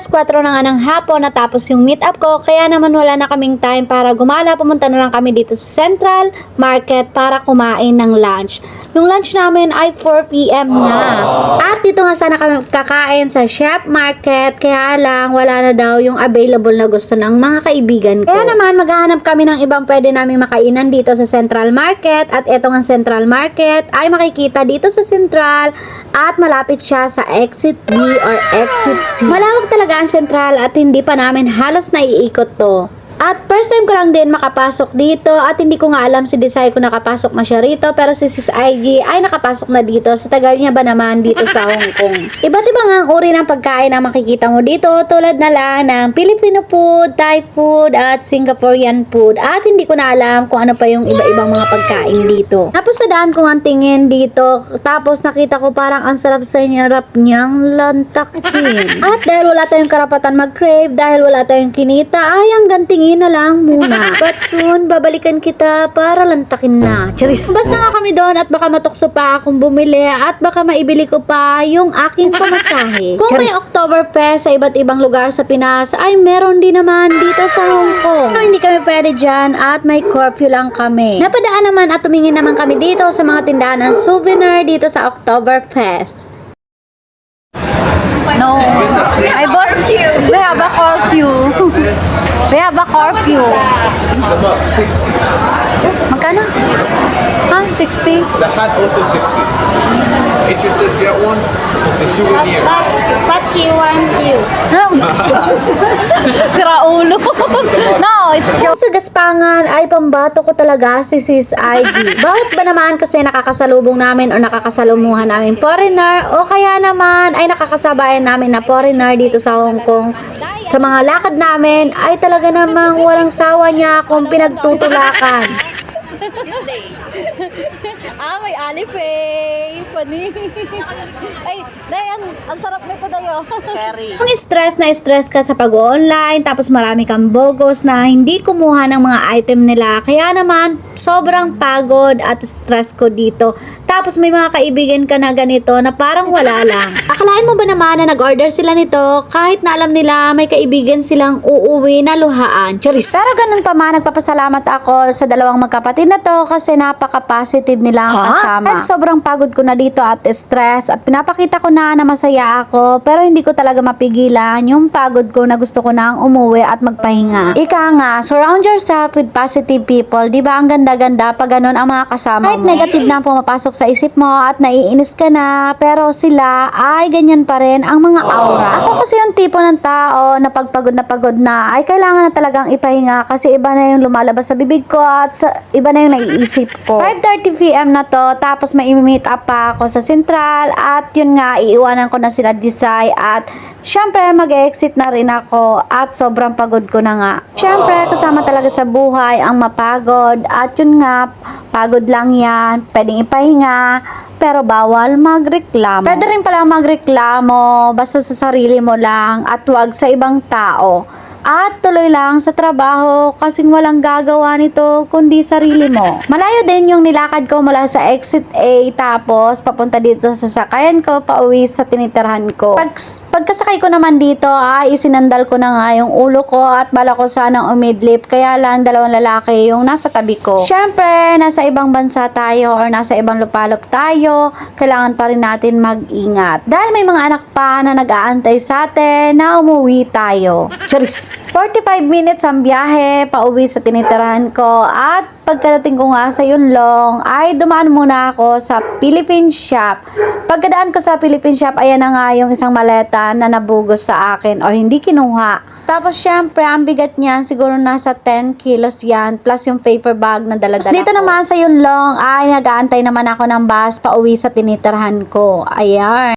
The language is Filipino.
4 na nga ng hapon natapos yung meet up ko, kaya naman wala na kaming time para gumala. Pumunta na lang kami dito sa Central Market para kumain ng lunch. Yung lunch namin ay 4 p.m. na. At dito nga sana kami kakain sa Chef Market, kaya lang wala na daw yung available na gusto ng mga kaibigan ko. Kaya naman maghahanap kami ng ibang pwede namin makainan dito sa Central Market. At eto nga Central Market ay makikita dito sa Central at malapit siya sa Exit B or Exit C. Malawak talaga ang Central at hindi pa namin halos naiikot to. At first time ko lang din makapasok dito at hindi ko nga alam si Desai kung nakapasok na siya rito, pero si Sis IG ay nakapasok na dito. Sa tagal niya ba naman dito sa Hong Kong. Iba't ibang ang uri ng pagkain na makikita mo dito, tulad na lang ng Filipino food, Thai food at Singaporean food. At hindi ko na alam kung ano pa yung iba-ibang mga pagkain dito. Tapos sa daan ko ang tingin dito, tapos nakita ko parang ang sarap sa inarap niyang lantakin. At dahil wala tayong karapatan mag-crave, dahil wala tayong kinita, ay ang gantingin na lang muna. But soon, babalikan kita para lantakin na. Charis. Basta nga kami doon at baka matukso pa akong bumili at baka maibili ko pa yung aking pamasahe. Kung may Oktoberfest sa iba't ibang lugar sa Pinas, ay meron din naman dito sa Hong Kong. Pero hindi kami pwede dyan at may curfew lang kami. Napadaan naman at tumingin naman kami dito sa mga tindahan ng souvenir dito sa Oktoberfest. No, my boss, we have a curfew. We have a curfew. About 60. Magkano? Ha? 60? The hat also 60. Interested, get one. It's a souvenir. But she want you. No. Sira ulo. No, it's just... Sa Gaspangan ay pambato ko talaga si Sis IG. Bakit ba naman kasi nakakasalubong namin o nakakasalumuhan namin foreigner o kaya naman ay nakakasabayan namin na foreigner dito sa Hong Kong. Sa mga lakad namin ay talaga namang walang sawa niya akong pinagtutulakan. may alif eh. Funny. Ay, day, ang sarap nito dayo. Carry. Kung stress ka sa pag-online, tapos marami kang bogos na hindi kumuha ng mga item nila, kaya naman sobrang pagod at stress ko dito. Tapos may mga kaibigan ka na ganito na parang wala lang. Akalain mo ba naman na nag-order sila nito kahit na alam nila may kaibigan silang uuwi na luhaan? Charis. Pero ganun pa man, nagpapasalamat ako sa dalawang magkapatid na to kasi napaka-positive nila ang kasama. At sobrang pagod ko na dito at stress at pinapakita ko na masaya ako, pero hindi ko talaga mapigilan yung pagod ko na gusto ko nang umuwi at magpahinga. Ika nga, surround yourself with positive people. Diba ang ganda-ganda pag ganun ang mga kasama mo? Kahit negative na pumapasok sa isip mo at naiinis ka na, pero sila ay ganyan pa rin ang mga aura. Ako kasi yung tipo ng tao na pagpagod na ay kailangan na talagang ipahinga kasi iba na yung lumalabas sa bibig ko at iba na yung naiisip ko. 5:30 p.m. na to, tapos may meet up pa ako sa Central at yun nga, iiwanan ko na sila Desai at syempre mag-exit na rin ako at sobrang pagod ko na nga. Syempre kasama talaga sa buhay ang mapagod at yun nga, pagod lang yan, pwedeng ipahinga pero bawal magreklamo. Pwede rin pala magreklamo basta sa sarili mo lang at wag sa ibang tao. At tuloy lang sa trabaho kasing walang gagawa nito kundi sarili mo. Malayo din yung nilakad ko mula sa exit A tapos papunta dito sa sakayan ko pauwi sa tinitirhan ko. Pagkasakay ko naman dito ay isinandal ko na nga yung ulo ko at bala ko sanang umidlip kaya lang dalawang lalaki yung nasa tabi ko. Syempre nasa ibang bansa tayo or nasa ibang lupalop tayo, kailangan pa rin natin mag-ingat. Dahil may mga anak pa na nag-aantay sa atin na umuwi tayo. Charis! 45 minutes ang biyahe pauwi sa tinitirahan ko at pagkadating ko nga sa Yunlong ay dumaan muna ako sa Philippine Shop. Pagkadaan ko sa Philippine Shop, ayan na nga yung isang maleta na nabugos sa akin or hindi kinuha. Tapos syempre ang bigat niyan siguro nasa 10 kilos yan plus yung paper bag na dala-dala ko. Dito naman sa Yunlong ay nag-aantay naman ako ng bus pauwi sa tinitirahan ko. Ayan.